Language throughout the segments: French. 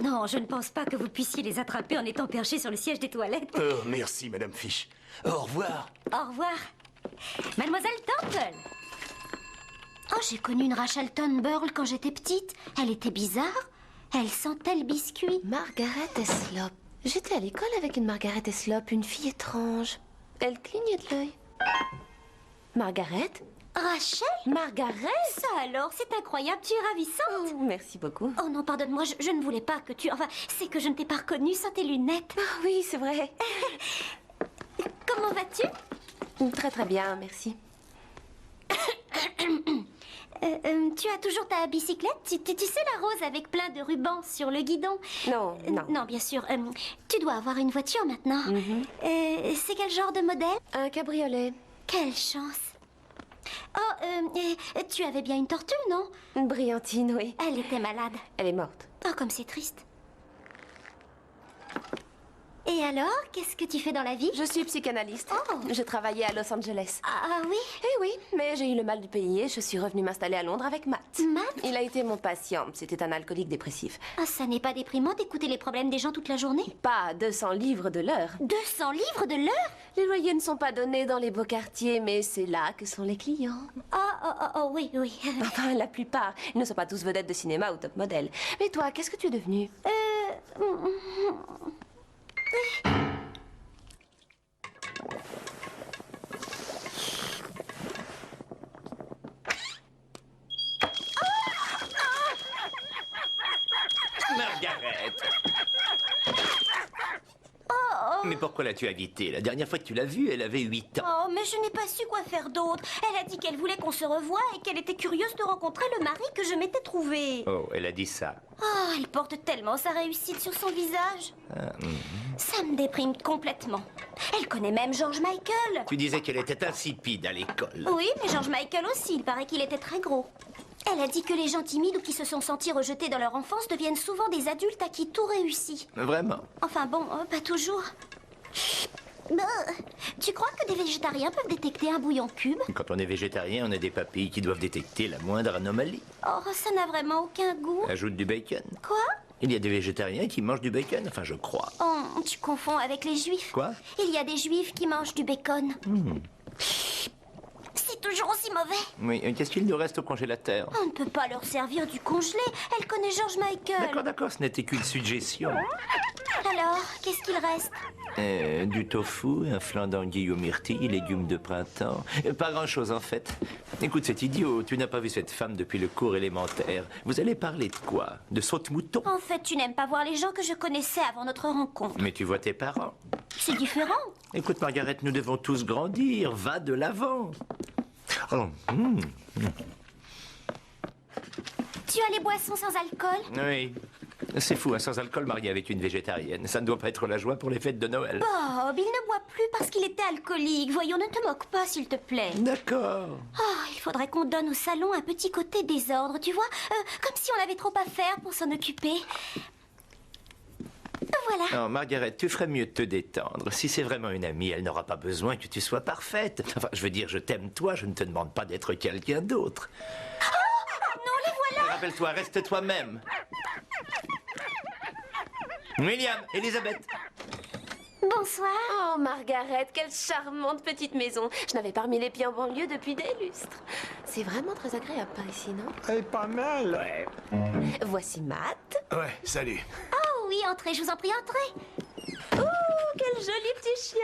Non, je ne pense pas que vous puissiez les attraper en étant perché sur le siège des toilettes. Oh, merci, Madame Fish. Au revoir. Au revoir. Mademoiselle Temple. Oh, j'ai connu une Rachelton Burl quand j'étais petite. Elle était bizarre. Elle sentait le biscuit. Margaret Eslop. J'étais à l'école avec une Margaret Eslop, une fille étrange. Elle clignait de l'œil. Margaret? Rachel? Margaret? Ça alors, c'est incroyable, tu es ravissante. Oh, merci beaucoup. Oh non, pardonne-moi, je ne voulais pas que tu... Enfin, c'est que je ne t'ai pas reconnue sans tes lunettes. Ah oui, c'est vrai. Comment vas-tu? Très très bien, merci. Tu as toujours ta bicyclette? Tu sais la rose avec plein de rubans sur le guidon? Non, non. Non, bien sûr. Tu dois avoir une voiture maintenant. C'est quel genre de modèle? Un cabriolet. Quelle chance. Oh, tu avais bien une tortue, non? Une brillantine, oui. Elle était malade. Elle est morte. Oh, comme c'est triste. Et alors, qu'est-ce que tu fais dans la vie? Je suis psychanalyste. Oh. Je travaillais à Los Angeles. Ah oui? Eh oui, mais j'ai eu le mal du pays et je suis revenue m'installer à Londres avec Matt. Matt? Il a été mon patient. C'était un alcoolique dépressif. Ah, ça n'est pas déprimant d'écouter les problèmes des gens toute la journée? Pas 200 livres de l'heure. 200 livres de l'heure? Les loyers ne sont pas donnés dans les beaux quartiers, mais c'est là que sont les clients. Oh, oui, oui. Enfin, la plupart. Ils ne sont pas tous vedettes de cinéma ou top modèle. Mais toi, qu'est-ce que tu es devenue? Margaret! Mais pourquoi l'as-tu invitée? La dernière fois que tu l'as vue, elle avait 8 ans. Oh, mais je n'ai pas su quoi faire d'autre. Elle a dit qu'elle voulait qu'on se revoie et qu'elle était curieuse de rencontrer le mari que je m'étais trouvé. Oh, elle a dit ça. Oh, elle porte tellement sa réussite sur son visage. Ça me déprime complètement. Elle connaît même George Michael. Tu disais qu'elle était insipide à l'école. Oui, mais George Michael aussi, il paraît qu'il était très gros. Elle a dit que les gens timides ou qui se sont sentis rejetés dans leur enfance deviennent souvent des adultes à qui tout réussit. Vraiment? Enfin bon, pas toujours. Tu crois que des végétariens peuvent détecter un bouillon cube? Quand on est végétarien, on a des papilles qui doivent détecter la moindre anomalie. Oh, ça n'a vraiment aucun goût. Ajoute du bacon. Quoi? Il y a des végétariens qui mangent du bacon, enfin je crois. Oh, tu confonds avec les juifs. Quoi? Il y a des juifs qui mangent du bacon. C'est toujours aussi mauvais. Oui, qu'est-ce qu'il nous reste au congélateur? On ne peut pas leur servir du congelé. Elle connaît George Michael. D'accord, ce n'était qu'une suggestion. Alors, qu'est-ce qu'il reste? Du tofu, un flan d'anguille aux myrtilles, légumes de printemps. Pas grand-chose en fait. Écoute, c'est idiot, tu n'as pas vu cette femme depuis le cours élémentaire. Vous allez parler de quoi? De saute-mouton? En fait, tu n'aimes pas voir les gens que je connaissais avant notre rencontre. Mais tu vois tes parents. C'est différent. Écoute, Margaret, nous devons tous grandir. Va de l'avant. Oh, Tu as les boissons sans alcool? oui. C'est fou, hein, sans alcool marié avec une végétarienne. Ça ne doit pas être la joie pour les fêtes de Noël. Bob, il ne boit plus parce qu'il était alcoolique. Voyons, ne te moque pas, s'il te plaît. D'accord. Oh, il faudrait qu'on donne au salon un petit côté désordre, tu vois? Comme si on avait trop à faire pour s'en occuper. Voilà. Non, Margaret, tu ferais mieux de te détendre. Si c'est vraiment une amie, elle n'aura pas besoin que tu sois parfaite. Enfin, je veux dire, je t'aime toi, je ne te demande pas d'être quelqu'un d'autre. Oh, non, les voilà. Rappelle-toi, reste toi-même. William, Elisabeth. Bonsoir. Oh, Margaret, quelle charmante petite maison. Je n'avais pas remis les pieds en banlieue depuis des lustres. C'est vraiment très agréable par ici, non? Elle est pas mal. Ouais. Voici Matt. Ouais, salut. Oh oui, entrez, je vous en prie, entrez. Oh, quel joli petit chien.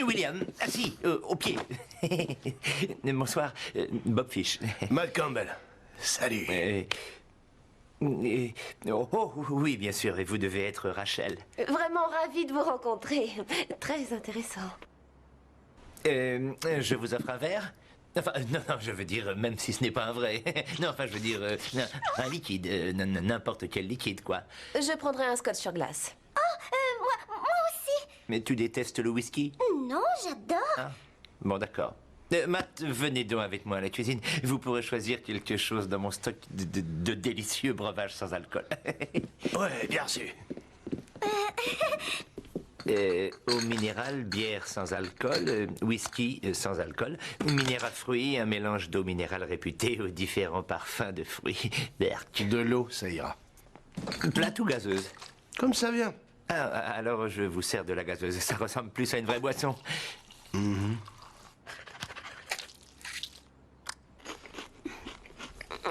William, assis, au pied. Bonsoir, Bob Fish. Matt Campbell. Salut. Oui, bien sûr, et vous devez être Rachel. Vraiment ravie de vous rencontrer. Très intéressant. Je vous offre un verre? Enfin, non, je veux dire, même si ce n'est pas un vrai. Non, enfin, je veux dire, un liquide, n'importe quel liquide, quoi. Je prendrai un scotch sur glace. Moi aussi. Mais tu détestes le whisky? Non, j'adore. Ah, bon, d'accord. Matt, venez donc avec moi à la cuisine. Vous pourrez choisir quelque chose dans mon stock de délicieux breuvages sans alcool. Ouais, bien sûr. Eau minérale, bière sans alcool, whisky sans alcool, minéral fruits, un mélange d'eau minérale réputée aux différents parfums de fruits. Berk. De l'eau, ça ira. Plate ou gazeuse? Comme ça vient. Ah, alors je vous sers de la gazeuse. Ça ressemble plus à une vraie boisson.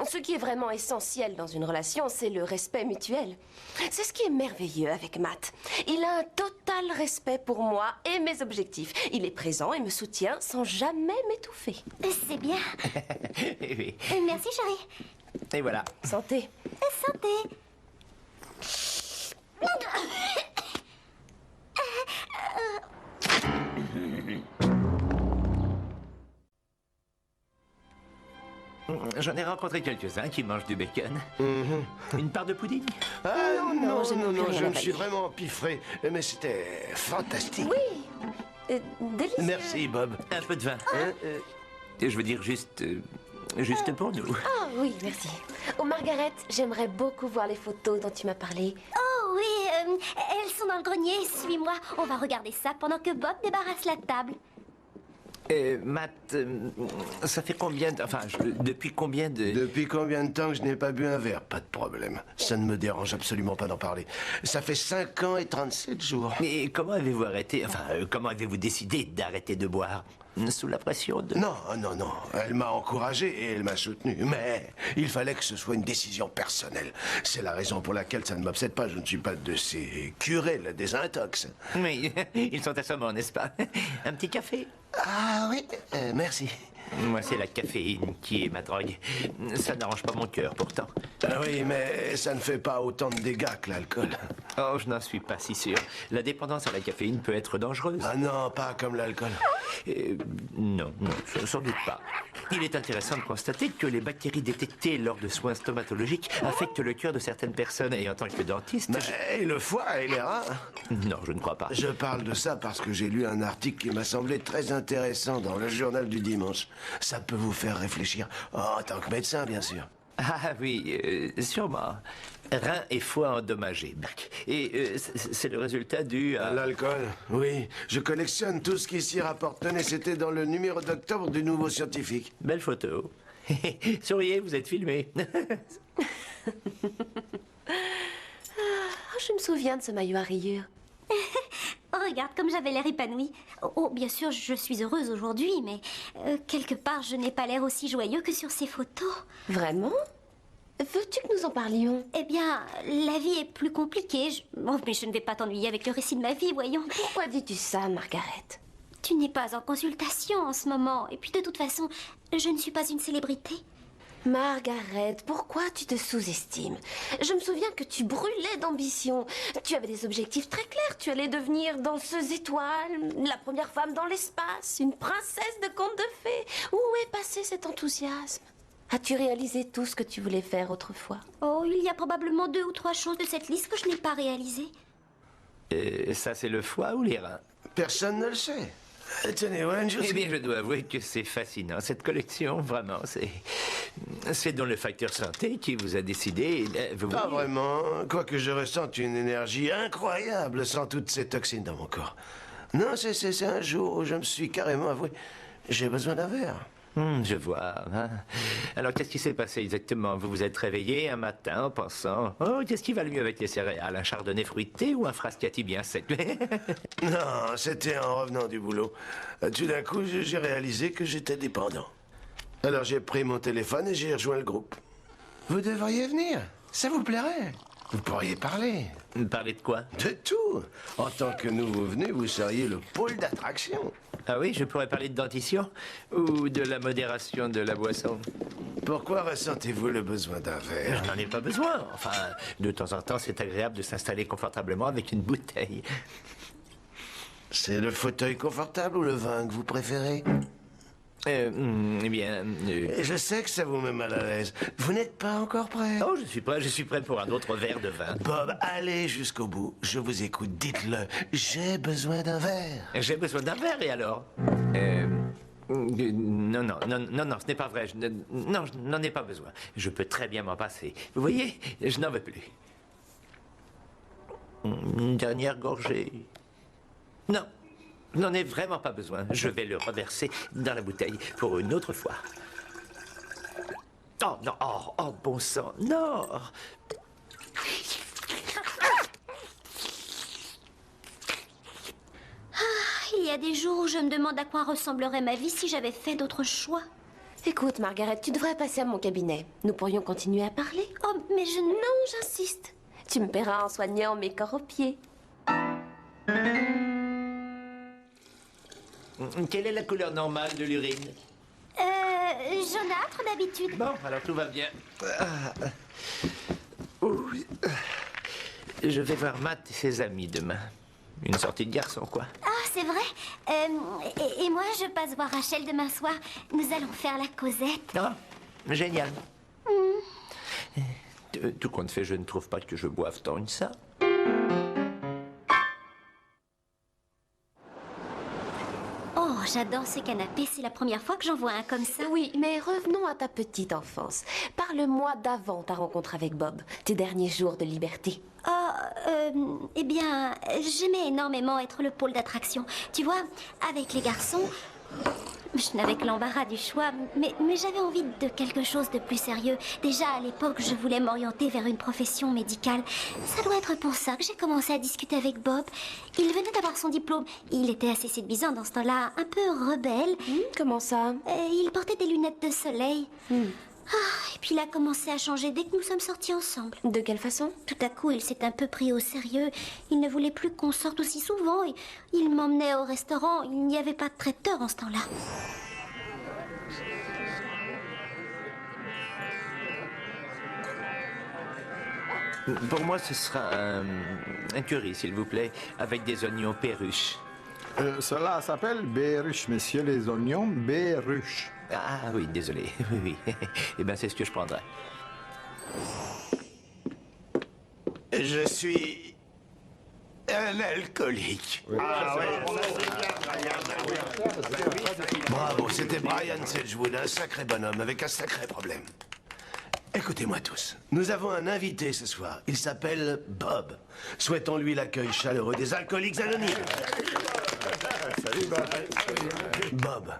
Ce qui est vraiment essentiel dans une relation, c'est le respect mutuel. C'est ce qui est merveilleux avec Matt. Il a un total respect pour moi et mes objectifs. Il est présent et me soutient sans jamais m'étouffer. C'est bien. Oui. Merci, chérie. Et voilà. Santé. Santé. J'en ai rencontré quelques-uns qui mangent du bacon. Une part de pudding? Ah, non, je n'ai plus rien je à me suis avaler. vraiment empiffré. Mais c'était fantastique. Oui. Délicieux. Merci, Bob. Un peu de vin. Je veux dire juste pour nous. Ah oui, merci. Oh, Margaret, j'aimerais beaucoup voir les photos dont tu m'as parlé. Oh oui, elles sont dans le grenier. Suis-moi. On va regarder ça pendant que Bob débarrasse la table. Matt, ça fait combien de... Enfin, depuis combien de... Depuis combien de temps que je n'ai pas bu un verre? Pas de problème. Ça ne me dérange absolument pas d'en parler. Ça fait 5 ans et 37 jours. Mais comment avez-vous arrêté... Enfin, comment avez-vous décidé d'arrêter de boire? Sous la pression de... Non. Elle m'a encouragé et elle m'a soutenu. Mais il fallait que ce soit une décision personnelle. C'est la raison pour laquelle ça ne m'obsède pas. Je ne suis pas de ces curés, là, des intox. Oui, ils sont assommants, n'est-ce pas? Un petit café? Ah oui, merci. Moi, c'est la caféine qui est ma drogue. Ça n'arrange pas mon cœur, pourtant. Ah oui, mais ça ne fait pas autant de dégâts que l'alcool. Oh, je n'en suis pas si sûr. La dépendance à la caféine peut être dangereuse. Ah non, pas comme l'alcool. Non, sans doute pas. Il est intéressant de constater que les bactéries détectées lors de soins stomatologiques affectent le cœur de certaines personnes. Et en tant que dentiste... Mais et le foie et les reins? Non, je ne crois pas. Je parle de ça parce que j'ai lu un article qui m'a semblé très intéressant dans le journal du dimanche. Ça peut vous faire réfléchir. Oh, en tant que médecin, bien sûr. Ah oui, sûrement. Reins et foie endommagés. Et c'est le résultat du... L'alcool, oui. Je collectionne tout ce qui s'y rapporte. Tenez, c'était dans le numéro d'octobre du Nouveau Scientifique. Belle photo. Souriez, vous êtes filmé. Oh, je me souviens de ce maillot à rayures. Oh, regarde comme j'avais l'air épanouie. Oh, bien sûr, je suis heureuse aujourd'hui, mais quelque part, je n'ai pas l'air aussi joyeux que sur ces photos. Vraiment? Veux-tu que nous en parlions? Eh bien, la vie est plus compliquée. Oh, mais je ne vais pas t'ennuyer avec le récit de ma vie, voyons. Pourquoi dis-tu ça, Margaret? Tu n'es pas en consultation en ce moment. Et puis, de toute façon, je ne suis pas une célébrité. Margaret, pourquoi tu te sous-estimes? Je me souviens que tu brûlais d'ambition. Tu avais des objectifs très clairs. Tu allais devenir danseuse étoile, la première femme dans l'espace, une princesse de contes de fées. Où est passé cet enthousiasme? As-tu réalisé tout ce que tu voulais faire autrefois? Oh, il y a probablement 2 ou 3 choses de cette liste que je n'ai pas réalisées. Ça, c'est le foie ou les reins? Personne ne le sait. Tenez, Owen, Eh bien, je dois avouer que c'est fascinant, cette collection, vraiment. C'est donc le facteur santé qui vous a décidé... Vous Pas voyez. vraiment. Quoique je ressente une énergie incroyable sans toutes ces toxines dans mon corps. Non, c'est un jour où je me suis carrément avoué. J'ai besoin d'un verre. Je vois. Hein. Alors, qu'est-ce qui s'est passé exactement? Vous vous êtes réveillé un matin en pensant... Oh, qu'est-ce qui va le mieux avec les céréales? Un chardonnay fruité ou un frascati bien sec? Non, c'était en revenant du boulot. Tout d'un coup, j'ai réalisé que j'étais dépendant. Alors j'ai pris mon téléphone et j'ai rejoint le groupe. Vous devriez venir. Ça vous plairait. Vous pourriez parler. Parler de quoi? De tout. En tant que nouveau venu, vous seriez le pôle d'attraction. Ah oui, je pourrais parler de dentition ou de la modération de la boisson. Pourquoi ressentez-vous le besoin d'un verre? Je n'en ai pas besoin. Enfin, de temps en temps, c'est agréable de s'installer confortablement avec une bouteille. C'est le fauteuil confortable ou le vin que vous préférez? Eh bien... Et je sais que ça vous met mal à l'aise. Vous n'êtes pas encore prêt? Oh, je suis prêt pour un autre verre de vin. Bob, allez jusqu'au bout. Je vous écoute. Dites-le. J'ai besoin d'un verre. J'ai besoin d'un verre, et alors non, ce n'est pas vrai. Non, je n'en ai pas besoin. Je peux très bien m'en passer. Vous voyez, je n'en veux plus. Une dernière gorgée. Non, je n'en ai vraiment pas besoin. Je vais le reverser dans la bouteille pour une autre fois. Oh, non, oh, bon sang, non. il y a des jours où je me demande à quoi ressemblerait ma vie si j'avais fait d'autres choix. Écoute, Margaret, tu devrais passer à mon cabinet. Nous pourrions continuer à parler. Oh, mais je... Non, j'insiste. Tu me paieras en soignant mes corps aux pieds. Quelle est la couleur normale de l'urine? Jaunâtre d'habitude. Bon, alors tout va bien. Oui. Je vais voir Matt et ses amis demain. Une sortie de garçon, quoi. Ah, c'est vrai. Et moi, je passe voir Rachel demain soir. Nous allons faire la causette. Ah, génial. Tout compte fait, je ne trouve pas que je boive tant que ça. Oh, j'adore ces canapés. C'est la première fois que j'en vois un comme ça. Oui, mais revenons à ta petite enfance. Parle-moi d'avant ta rencontre avec Bob, tes derniers jours de liberté. Eh bien, j'aimais énormément être le pôle d'attraction. Tu vois, avec les garçons, je n'avais que l'embarras du choix, mais j'avais envie de quelque chose de plus sérieux. Déjà, à l'époque, je voulais m'orienter vers une profession médicale. Ça doit être pour ça que j'ai commencé à discuter avec Bob. Il venait d'avoir son diplôme. Il était assez séduisant dans ce temps-là, un peu rebelle. Comment ça? Il portait des lunettes de soleil. Ah, et puis il a commencé à changer dès que nous sommes sortis ensemble. De quelle façon? Tout à coup, il s'est un peu pris au sérieux. Il ne voulait plus qu'on sorte aussi souvent. Il m'emmenait au restaurant. Il n'y avait pas de traiteur en ce temps-là. Pour moi, ce sera un curry, s'il vous plaît, avec des oignons perruches. Cela s'appelle Béruche, monsieur, les oignons Béruche. Ah oui, désolé. Oui, oui. Eh bien, c'est ce que je prendrai. Je suis un alcoolique. Bravo, c'était Brian Sedgewood, un sacré bonhomme avec un sacré problème. Écoutez-moi tous, nous avons un invité ce soir. Il s'appelle Bob. Souhaitons-lui l'accueil chaleureux des alcooliques anonymes. Bob,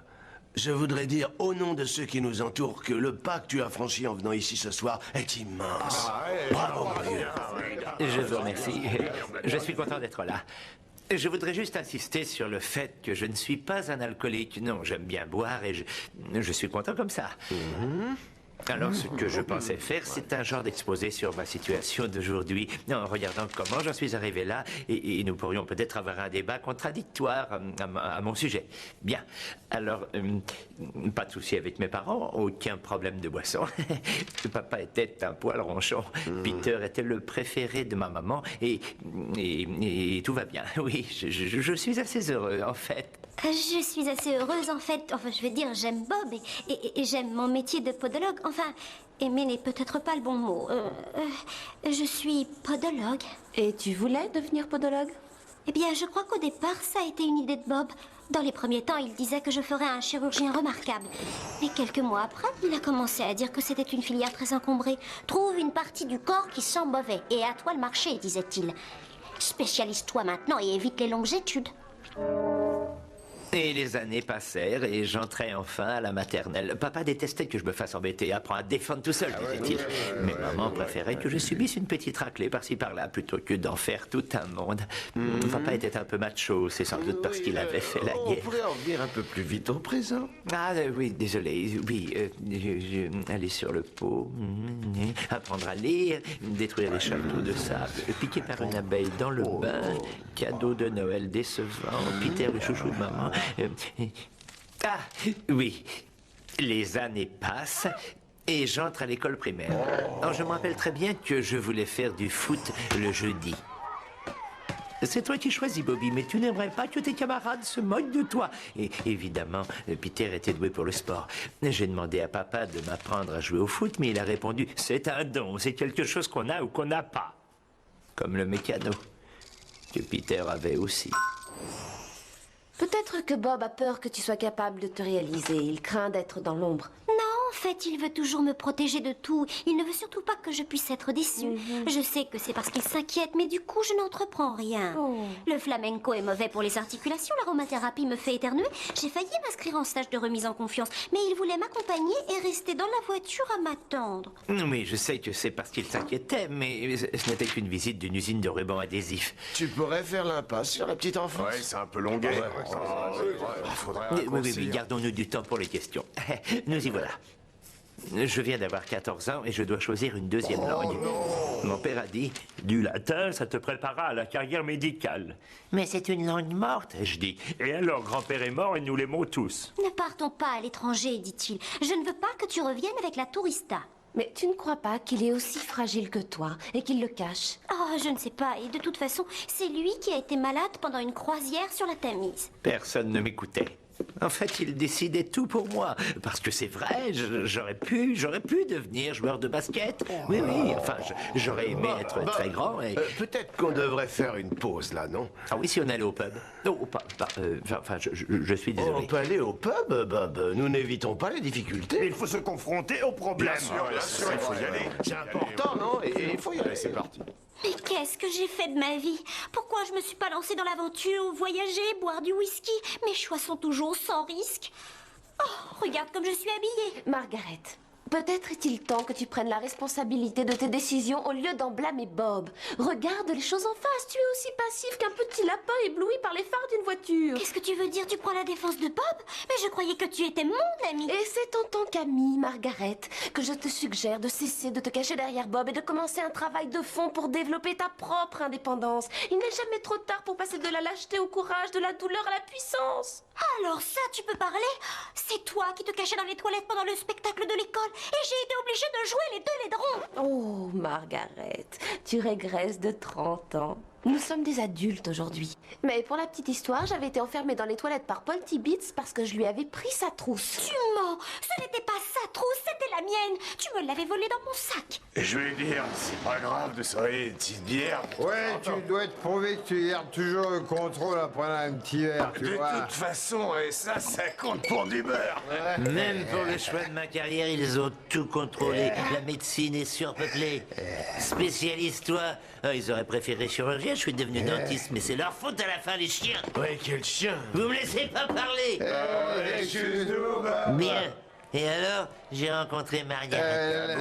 je voudrais dire au nom de ceux qui nous entourent que le pas que tu as franchi en venant ici ce soir est immense. Bravo, mon vieux. Je vous remercie. Je suis content d'être là. Je voudrais juste insister sur le fait que je ne suis pas un alcoolique. Non, j'aime bien boire et je suis content comme ça. Alors, ce que je pensais faire, c'est un genre d'exposé sur ma situation d'aujourd'hui, en regardant comment j'en suis arrivé là, et nous pourrions peut-être avoir un débat contradictoire à mon sujet. Bien. Alors, pas de souci avec mes parents, aucun problème de boisson. Papa était un poil ronchon. Peter était le préféré de ma maman, et tout va bien. Oui, je suis assez heureux, en fait. Je suis assez heureuse, en fait. Enfin, je veux dire, j'aime Bob et j'aime mon métier de podologue. Enfin, aimer n'est peut-être pas le bon mot. Je suis podologue. Et tu voulais devenir podologue? Eh bien, je crois qu'au départ, ça a été une idée de Bob. Dans les premiers temps, il disait que je ferais un chirurgien remarquable. Mais quelques mois après, il a commencé à dire que c'était une filière très encombrée. Trouve une partie du corps qui sent mauvais. Et à toi le marché, disait-il. Spécialise-toi maintenant et évite les longues études. Et les années passèrent et j'entrai enfin à la maternelle. Papa détestait que je me fasse embêter, apprends à te défendre tout seul, disait-il. Mais maman préférait que je subisse une petite raclée par-ci par-là plutôt que d'en faire tout un monde. Papa était un peu macho, c'est sans doute parce qu'il avait fait la On guerre. pourrait en venir un peu plus vite au présent. Ah oui, désolé, oui, aller sur le pot, apprendre à lire, détruire les châteaux de sable, piqué par une abeille dans le bain, cadeau de Noël décevant, Peter le chouchou de maman. Ah, oui, les années passent et j'entre à l'école primaire. Alors, je me rappelle très bien que je voulais faire du foot le jeudi. C'est toi qui choisis, Bobby, mais tu n'aimerais pas que tes camarades se moquent de toi. Et évidemment, Peter était doué pour le sport. J'ai demandé à papa de m'apprendre à jouer au foot, mais il a répondu « C'est un don, c'est quelque chose qu'on a ou qu'on n'a pas. » Comme le mécano, que Peter avait aussi. Peut-être que Bob a peur que tu sois capable de te réaliser. Il craint d'être dans l'ombre. Non, fait, il veut toujours me protéger de tout. Il ne veut surtout pas que je puisse être déçue. Je sais que c'est parce qu'il s'inquiète, mais du coup, je n'entreprends rien. Le flamenco est mauvais pour les articulations, l'aromathérapie me fait éternuer. J'ai failli m'inscrire en stage de remise en confiance, mais il voulait m'accompagner et rester dans la voiture à m'attendre. Oui, je sais que c'est parce qu'il s'inquiétait, mais ce n'était qu'une visite d'une usine de rubans adhésifs. Tu pourrais faire l'impasse sur la petite enfance. Ouais, c'est un peu longuet. Faudrait raccourcir. Gardons-nous du temps pour les questions. Nous y voilà. Je viens d'avoir 14 ans et je dois choisir une deuxième langue. Mon père a dit... Du latin, ça te préparera à la carrière médicale. Mais c'est une langue morte, je dis. Et alors, grand-père est mort et nous l'aimons tous. Ne partons pas à l'étranger, dit-il. Je ne veux pas que tu reviennes avec la tourista. Mais tu ne crois pas qu'il est aussi fragile que toi et qu'il le cache? Oh, je ne sais pas. Et de toute façon, c'est lui qui a été malade pendant une croisière sur la Tamise. Personne ne m'écoutait. En fait, il décidait tout pour moi. Parce que c'est vrai, j'aurais pu devenir joueur de basket. Oui, enfin, j'aurais aimé être très grand et... Peut-être qu'on devrait faire une pause, là, non? Ah oui, si on allait au pub. Non, je suis désolé. On peut aller au pub, Bob. Nous n'évitons pas les difficultés. Il faut se confronter aux problèmes. Bien sûr, il faut y aller. C'est important, non? Et il faut y aller, c'est parti. Mais qu'est-ce que j'ai fait de ma vie? Pourquoi je me suis pas lancée dans l'aventure, voyager, boire du whisky? Mes choix sont toujours sans risque. Oh, regarde comme je suis habillée. Margaret, peut-être est-il temps que tu prennes la responsabilité de tes décisions au lieu d'en blâmer Bob. Regarde les choses en face. Tu es aussi passif qu'un petit lapin ébloui par les phares d'une voiture. Qu'est-ce que tu veux dire? Tu prends la défense de Bob? Mais je croyais que tu étais mon ami. Et c'est en tant qu'amie, Margaret, que je te suggère de cesser de te cacher derrière Bob et de commencer un travail de fond pour développer ta propre indépendance. Il n'est jamais trop tard pour passer de la lâcheté au courage, de la douleur à la puissance. Alors ça, tu peux parler? C'est toi qui te cachais dans les toilettes pendant le spectacle de l'école et j'ai été obligée de jouer les deux laidrons. Oh, Margaret, tu régresses de 30 ans. Nous sommes des adultes aujourd'hui. Mais pour la petite histoire, j'avais été enfermée dans les toilettes par Paul Tibbets parce que je lui avais pris sa trousse. Tu mens. Ce n'était pas sa trousse, c'était la mienne. Tu me l'avais volée dans mon sac. Je vais dire, c'est pas grave de serrer une petite bière. Ouais, tu dois te prouver que tu gardes toujours le contrôle après un petit verre, tu De vois. toute façon, et ça compte pour du beurre. Même pour le choix de ma carrière, ils ont tout contrôlé. La médecine est surpeuplée. Spécialiste, toi. Ah, ils auraient préféré chirurgien, je suis devenu dentiste, mais c'est leur faute à la fin, les chiens. Ouais, quel chien. Vous me laissez pas parler. Excuse-nous, Bob. Bien. Et alors, j'ai rencontré Margaret.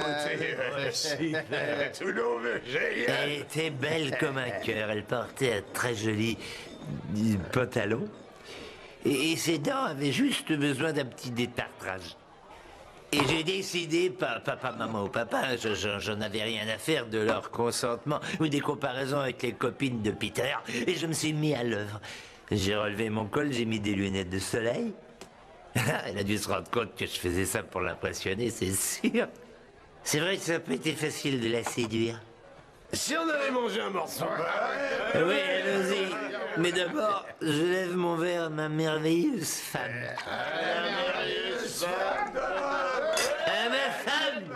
Tout l'eau veut, génial. Elle était belle comme un cœur. Elle portait un très joli pantalon. Et ses dents avaient juste besoin d'un petit détartrage. Et j'ai décidé, papa, maman ou papa, j'en avais rien à faire de leur consentement ou des comparaisons avec les copines de Peter, et je me suis mis à l'œuvre. J'ai relevé mon col, j'ai mis des lunettes de soleil. Elle a dû se rendre compte que je faisais ça pour l'impressionner, c'est sûr. C'est vrai que ça n'a pas été facile de la séduire. Si on avait mangé un morceau. Oui, allons-y. Mais d'abord, je lève mon verre à ma merveilleuse femme. À ma femme!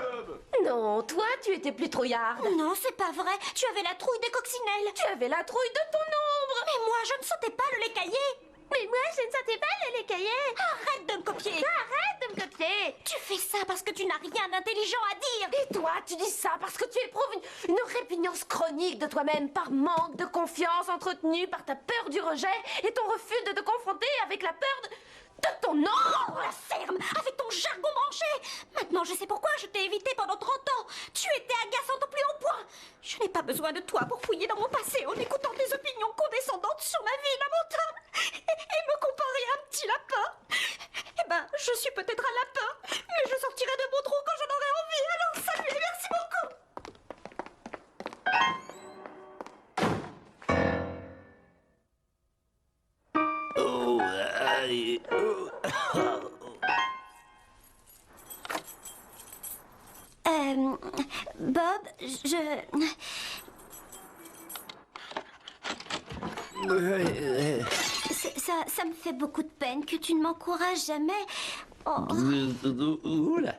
Non, toi, tu étais plus trouillarde. Non, c'est pas vrai. Tu avais la trouille des coccinelles. Tu avais la trouille de ton ombre. Mais moi, je ne sautais pas le lait caillé. Mais moi, je ne sentais pas le lait caillé. Arrête de me copier. Arrête de me copier. Tu fais ça parce que tu n'as rien d'intelligent à dire. Et toi, tu dis ça parce que tu éprouves une répugnance chronique de toi-même par manque de confiance entretenue par ta peur du rejet et ton refus de te confronter avec la peur de ton nom. Oh, la ferme, avec ton jargon branché. Maintenant, je sais pourquoi je t'ai évité pendant 30 ans. Tu étais agaçante au plus haut point. Je n'ai pas besoin de toi pour fouiller dans mon passé en écoutant tes opinions condescendantes sur ma vie lamentable et me comparer à un petit lapin. Eh ben, je suis peut-être un lapin, mais je sortirai de mon trou quand j'en aurai envie. Alors, salut et merci beaucoup. Oh, allez, oh. Bob, ça me fait beaucoup de peine que tu ne m'encourages jamais. Oh. Oula.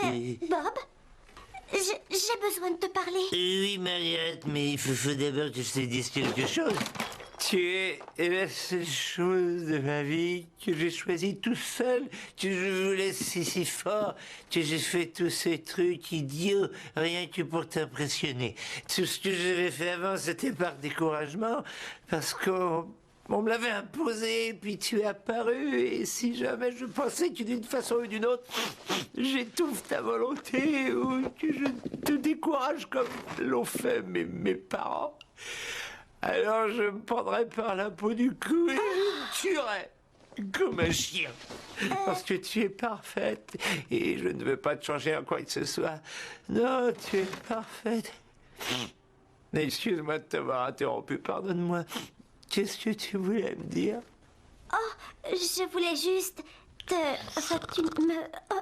Mais, Bob, j'ai besoin de te parler. Oui, Mariette, mais il faut d'abord que je te dise quelque chose. Tu Tu es la seule chose de ma vie que j'ai choisie tout seul, que je voulais si fort, que j'ai fait tous ces trucs idiots, rien que pour t'impressionner. Tout ce que j'avais fait avant, c'était par découragement, parce qu'on me l'avait imposé, puis tu es apparu, et si jamais je pensais que d'une façon ou d'une autre, j'étouffe ta volonté, ou que je te décourage comme l'ont fait mes parents, alors je me prendrais par la peau du cou et je tuerais comme un chien. Parce que tu es parfaite et je ne veux pas te changer en quoi que ce soit. Non, tu es parfaite. Excuse-moi de t'avoir interrompu, pardonne-moi. Qu'est-ce que tu voulais me dire? Oh, je voulais juste te... Enfin, tu me... Oh.